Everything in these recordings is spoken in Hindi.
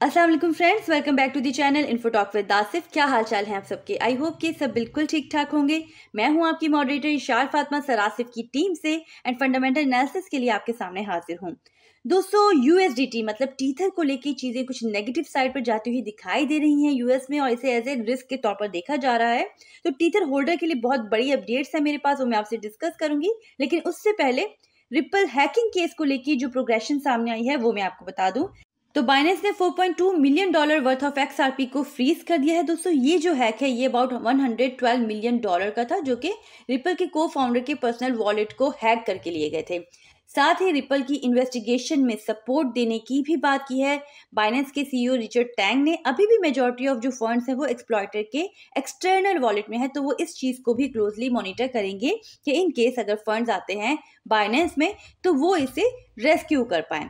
अस्सलाम वालेकुम friends, welcome back to the channel info talk with Asif. क्या हाल चाल है आप सबके? आई होप कि सब बिल्कुल ठीक ठाक होंगे। मैं हूं आपकी मॉडरेटर इशार फातिमा सरासिफ की टीम से एंड फंडामेंटल एनालिसिस के लिए आपके सामने हाजिर हूं। दोस्तों, यूएसडीटी मतलब टीथर को लेकर चीजें कुछ नेगेटिव साइड पर जाती हुई दिखाई दे रही हैं यूएस में, और इसे एज ए रिस्क के तौर पर देखा जा रहा है। तो टीथर होल्डर के लिए बहुत बड़ी अपडेट्स है मेरे पास, वो मैं आपसे डिस्कस करूंगी। लेकिन उससे पहले रिपल हैकिंग केस को लेकर जो प्रोग्रेशन सामने आई है वो मैं आपको बता दूं। तो बाइनेंस ने $4.2 मिलियन वर्थ ऑफ XRP को फ्रीज कर दिया है। दोस्तों, ये जो हैक है ये अबाउट $112 मिलियन का था, जो कि रिपल के को फाउंडर के पर्सनल वॉलेट को हैक करके लिए गए थे। साथ ही रिपल की इन्वेस्टिगेशन में सपोर्ट देने की भी बात की है बाइनेंस के सीईओ रिचर्ड टैंग ने। अभी भी मेजॉरिटी ऑफ जो फंड्स हैं वो एक्सप्लॉइटर के एक्सटर्नल वॉलेट में है, तो वो इस चीज को भी क्लोजली मॉनिटर करेंगे कि इन केस अगर फंड्स आते हैं बाइनेंस में तो वो इसे रेस्क्यू कर पाए।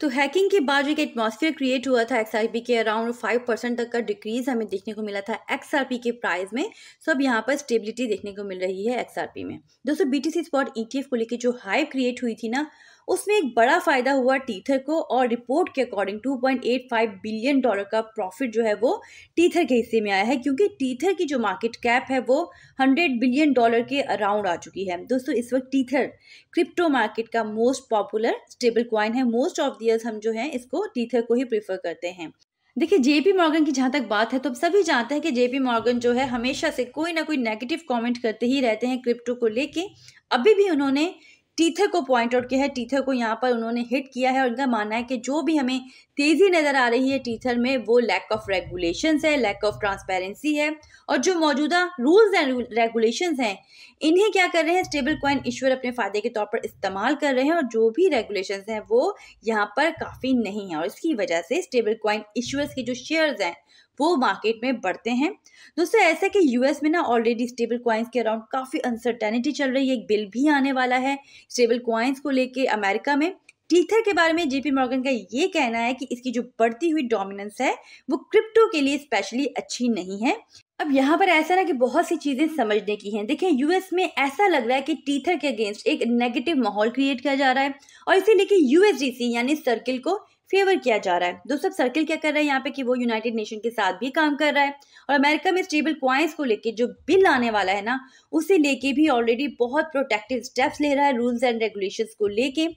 तो हैकिंग के बाद जो एक एटमॉस्फेयर क्रिएट हुआ था XRP के अराउंड 5% तक का डिक्रीज हमें देखने को मिला था XRP के प्राइस में। सो अब यहाँ पर स्टेबिलिटी देखने को मिल रही है XRP में। दोस्तों, BTC स्पॉट ETF को लेकर जो हाइप क्रिएट हुई थी ना, उसमें एक बड़ा फायदा हुआ टीथर को, और रिपोर्ट के अकॉर्डिंग $2.85 बिलियन का प्रॉफिट जो है वो टीथर के हिस्से में आया है, क्योंकि टीथर की जो मार्केट कैप है वो $100 बिलियन के अराउंड आ चुकी है। दोस्तों, इस वक्त टीथर क्रिप्टो मार्केट का मोस्ट पॉपुलर स्टेबल कॉइन है। मोस्ट ऑफ द ईयर्स हम जो है इसको टीथर को ही प्रेफर करते हैं। देखिए, जेपी मॉर्गन की जहां तक बात है तो अब सभी जानते हैं कि जेपी मॉर्गन जो है हमेशा से कोई ना कोई नेगेटिव कमेंट करते ही रहते हैं क्रिप्टो को लेके। अभी भी उन्होंने टीथर को पॉइंट आउट किया है, टीथर को यहाँ पर उन्होंने हिट किया है, और उनका मानना है कि जो भी हमें तेजी नजर आ रही है टीथर में वो लैक ऑफ रेगुलेशंस है, लैक ऑफ ट्रांसपेरेंसी है, और जो मौजूदा रूल्स एंड रेगुलेशंस हैं इन्हें क्या कर रहे हैं स्टेबल कॉइन इश्यूअर अपने फायदे के तौर पर इस्तेमाल कर रहे हैं, और जो भी रेगुलेशंस हैं वो यहाँ पर काफी नहीं है, और इसकी वजह से स्टेबल कॉइन इश्यूअर्स के जो शेयर्स हैं वो मार्केट में बढ़ते हैं। दोस्तों, ऐसा कि यूएस में ना ऑलरेडी स्टेबल कॉइन्स के अराउंड काफी अनसर्टेनिटी चल रही है। एक बिल भी आने वाला है स्टेबल कॉइन्स को लेके अमेरिका में। टीथर के बारे में जेपी मॉर्गन का ये कहना है कि इसकी जो बढ़ती हुई डोमिनेंस है वो क्रिप्टो के लिए स्पेशली अच्छी नहीं है। अब यहाँ पर ऐसा ना कि बहुत सी चीजें समझने की हैं। देखें, यूएस में ऐसा लग रहा है कि टीथर के अगेंस्ट एक नेगेटिव माहौल क्रिएट किया जा रहा है, और इसे लेके यूएसडीसी यानी सर्किल को फेवर किया जा रहा है। दोस्तों, सर्किल क्या कर रहा है यहाँ पे कि वो यूनाइटेड नेशन के साथ भी काम कर रहा है, और अमेरिका में स्टेबल कॉइन्स को लेके जो बिल आने वाला है ना उसे लेके भी ऑलरेडी बहुत प्रोटेक्टिव स्टेप्स ले रहा है। रूल्स एंड रेगुलेशंस को लेके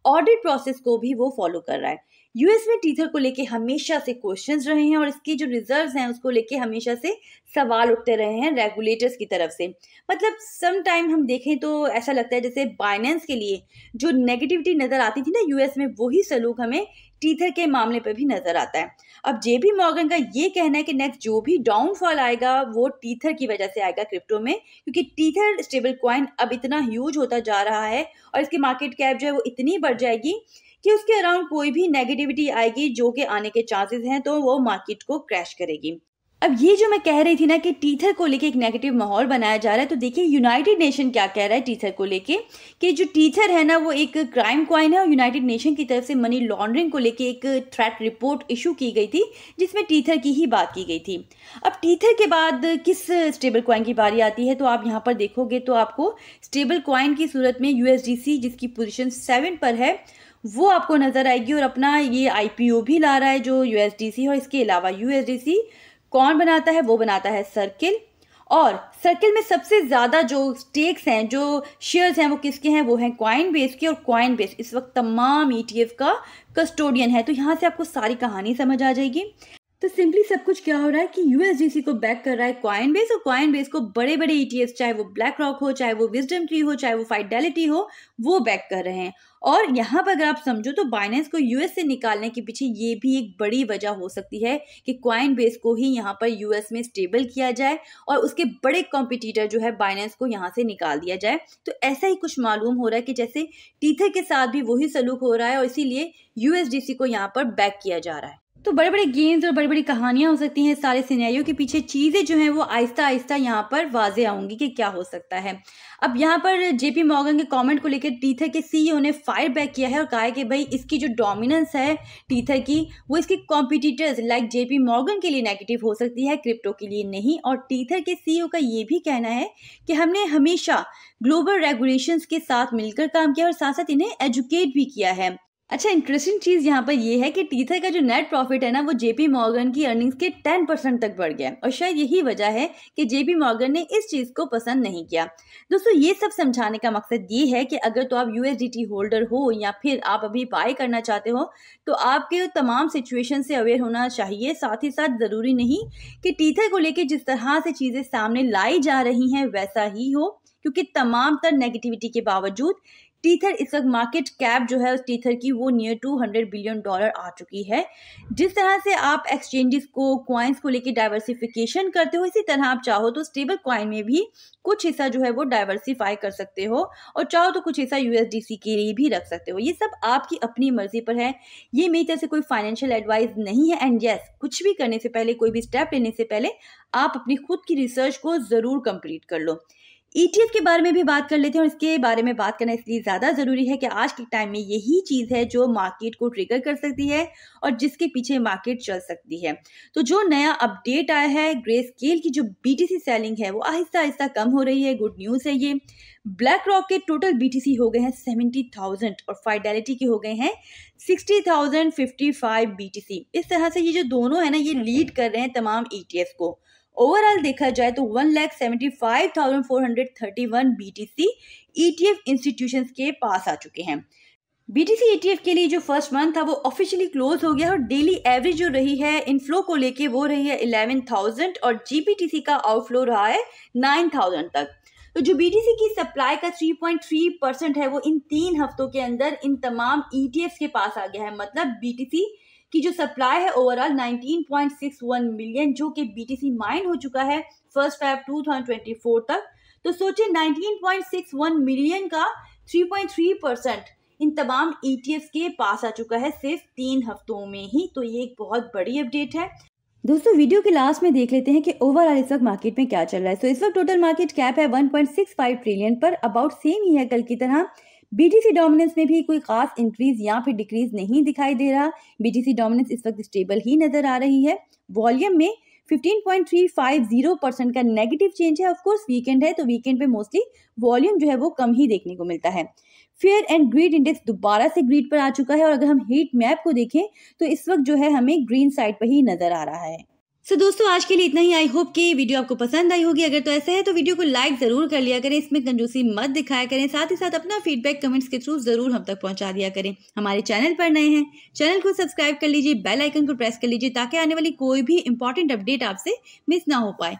ऑडिट प्रोसेस को भी वो फॉलो कर रहा है। यूएस में टीथर को लेके हमेशा से क्वेश्चंस रहे हैं, और इसकी जो रिजर्व्स हैं उसको लेके हमेशा से सवाल उठते रहे हैं रेगुलेटर्स की तरफ से। मतलब सम टाइम हम देखें तो ऐसा लगता है जैसे बाइनेंस के लिए जो नेगेटिविटी नजर आती थी ना यूएस में, वही सलूक हमें टीथर के मामले पर भी नजर आता है। अब जेपी मॉर्गन का ये कहना है कि नेक्स्ट जो भी डाउनफॉल आएगा वो टीथर की वजह से आएगा क्रिप्टो में, क्योंकि टीथर स्टेबल कॉइन अब इतना ह्यूज होता जा रहा है और इसकी मार्केट कैप जो है वो इतनी बढ़ जाएगी कि उसके अराउंड कोई भी नेगेटिविटी आएगी जो कि आने के चांसेस हैं, तो वो मार्केट को क्रैश करेगी। अब ये जो मैं कह रही थी ना कि टीथर को लेके एक नेगेटिव माहौल बनाया जा रहा है, तो देखिए यूनाइटेड नेशन क्या कह रहा है टीथर को लेके कि जो टीथर है ना वो एक क्राइम कॉइन है, और यूनाइटेड नेशन की तरफ से मनी लॉन्ड्रिंग को लेके एक थ्रेट रिपोर्ट इशू की गई थी जिसमें टीथर की ही बात की गई थी। अब टीथर के बाद किस स्टेबल कॉइन की बारी आती है, तो आप यहाँ पर देखोगे तो आपको स्टेबल कॉइन की सूरत में यूएसडीसी जिसकी पोजीशन 7 पर है वो आपको नजर आएगी, और अपना ये आईपीओ भी ला रहा है जो यूएसडीसी। और इसके अलावा यूएसडीसी कौन बनाता है? वो बनाता है सर्किल, और सर्किल में सबसे ज्यादा जो स्टेक्स हैं, जो शेयर्स हैं वो किसके हैं? वो हैं कॉइन बेस के, और कॉइन बेस इस वक्त तमाम ETF का कस्टोडियन है। तो यहाँ से आपको सारी कहानी समझ आ जाएगी। तो सिंपली सब कुछ क्या हो रहा है कि यूएसडीसी को बैक कर रहा है कॉइन बेस, और कॉइन बेस को बड़े बड़े ETFs चाहे वो ब्लैक रॉक हो, चाहे वो विजडम ट्री हो, चाहे वो फाइडेलिटी हो, वो बैक कर रहे हैं। और यहाँ पर अगर आप समझो तो बाइनेंस को यूएस से निकालने के पीछे ये भी एक बड़ी वजह हो सकती है कि कॉइन बेस को ही यहाँ पर यूएस में स्टेबल किया जाए और उसके बड़े कॉम्पिटिटर जो है बाइनेंस को यहाँ से निकाल दिया जाए। तो ऐसा ही कुछ मालूम हो रहा है कि जैसे टीथर के साथ भी वही सलूक हो रहा है, और इसीलिए यूएसडीसी को यहाँ पर बैक किया जा रहा है। तो बड़े बड़े गेम्स और बड़ी बड़ी कहानियां हो सकती हैं। सारे सिनेरियो के पीछे चीजें जो हैं वो आहिस्ता आहिस्ता यहाँ पर वाजे आऊंगी कि क्या हो सकता है। अब यहाँ पर जेपी मॉर्गन के कमेंट को लेकर टीथर के सीईओ ने फायर बैक किया है और कहा है कि भाई इसकी जो डोमिनेंस है टीथर की वो इसके कॉम्पिटिटर्स लाइक जेपी मॉर्गन के लिए नेगेटिव हो सकती है, क्रिप्टो के लिए नहीं। और टीथर के सीईओ का ये भी कहना है कि हमने हमेशा ग्लोबल रेगुलेशंस के साथ मिलकर काम किया और साथ साथ इन्हें एजुकेट भी किया है। अच्छा, इंटरेस्टिंग चीज़ यहाँ पर ये है कि टीथर का जो नेट प्रॉफिट है ना, वो जेपी मॉर्गन की अर्निंग्स के 10% तक बढ़ गया और शायद यही वजह है कि जेपी मॉर्गन ने इस चीज़ को पसंद नहीं किया। दोस्तों, ये सब समझाने का मकसद ये है कि अगर तो आप यूएसडीटी होल्डर हो या फिर आप अभी बाय करना चाहते हो, तो आपके तमाम सिचुएशन से अवेयर होना चाहिए। साथ ही साथ ज़रूरी नहीं कि टीथर को लेकर जिस तरह से चीज़ें सामने लाई जा रही हैं वैसा ही हो, क्योंकि तमाम तर नेगेटिविटी के बावजूद टीथर इस वक्त मार्केट कैप जो है उस टीथर की वो नियर $200 बिलियन आ चुकी है। जिस तरह से आप एक्सचेंजेस को, कॉइन्स को लेके डाइवर्सिफिकेशन करते हो, इसी तरह आप चाहो तो स्टेबल कॉइन में भी कुछ हिस्सा जो है वो डाइवर्सिफाई कर सकते हो और चाहो तो कुछ हिस्सा यूएसडीसी के लिए भी रख सकते हो। ये सब आपकी अपनी मर्जी पर है। ये मेरी तरफ से कोई फाइनेंशियल एडवाइस नहीं है। एंड यस, कुछ भी करने से पहले, कोई भी स्टेप लेने से पहले आप अपनी खुद की रिसर्च को जरूर कंप्लीट कर लो। ETF के बारे में भी बात कर लेते हैं और इसके बारे में बात करना इसलिए ज़्यादा ज़रूरी है कि आज के टाइम में यही चीज़ है जो मार्केट को ट्रिगर कर सकती है और जिसके पीछे मार्केट चल सकती है। तो जो नया अपडेट आया है, ग्रेस्केल की जो BTC सेलिंग है वो आहिस्ता आहिस्ता कम हो रही है। गुड न्यूज़ है ये। ब्लैक रॉक के टोटल BTC हो गए हैं 70,000 और फाइडेलिटी के हो गए हैं 60,055 BTC। इस तरह से ये जो दोनों है ना, ये लीड कर रहे हैं तमाम ETFs को। ओवरऑल देखा जाए तो 1,75,431 BTC ETF इंस्टीट्यूशंस के पास आ चुके हैं। BTC ETF के लिए जो फर्स्ट मंथ था वो ऑफिशियली क्लोज हो गया और डेली एवरेज जो रही है इनफ्लो को लेके वो रही है 11,000 और GBTC का आउटफ्लो रहा है 9,000 तक। तो जो BTC की सप्लाई का 3.3% है वो इन 3 हफ्तों के अंदर इन तमाम ETFs के पास आ गया है। मतलब BTC की जो सप्लाई है ओवरऑल 19.61 मिलियन जो कि BTC माइन हो चुका है 1 Feb 2024 तक। तो सोचिए 19.61 मिलियन का 3.3% इन तमाम ETFs के पास आ चुका है सिर्फ 3 हफ्तों में ही। तो ये एक बहुत बड़ी अपडेट है। दोस्तों, वीडियो के लास्ट में देख लेते हैं कि ओवरऑल इस वक्त मार्केट में क्या चल रहा है। तो इस वक्त टोटल मार्केट कैप है 1.65 ट्रिलियन पर, अबाउट सेम ही है कल की तरह। BTC डोमिनेंस में भी कोई खास इंक्रीज या फिर डिक्रीज नहीं दिखाई दे रहा। BTC डोमिनेंस इस वक्त स्टेबल ही नजर आ रही है। वॉल्यूम में 15.350% का नेगेटिव चेंज है। ऑफ कोर्स वीकेंड है तो वीकेंड पे मोस्टली वॉल्यूम जो है वो कम ही देखने को मिलता है। फेयर एंड ग्रीड इंडेक्स दोबारा से ग्रीड पर आ चुका है और अगर हम हीट मैप को देखें तो इस वक्त जो है हमें ग्रीन साइड पर ही नजर आ रहा है। सो दोस्तों, आज के लिए इतना ही। आई होप कि वीडियो आपको पसंद आई होगी। अगर तो ऐसा है तो वीडियो को लाइक जरूर कर लिया करें, इसमें कंजूसी मत दिखाया करें। साथ ही साथ अपना फीडबैक कमेंट्स के थ्रू जरूर हम तक पहुंचा दिया करें। हमारे चैनल पर नए हैं, चैनल को सब्सक्राइब कर लीजिए, बेल आइकन को प्रेस कर लीजिए ताकि आने वाली कोई भी इंपॉर्टेंट अपडेट आपसे मिस ना हो पाए।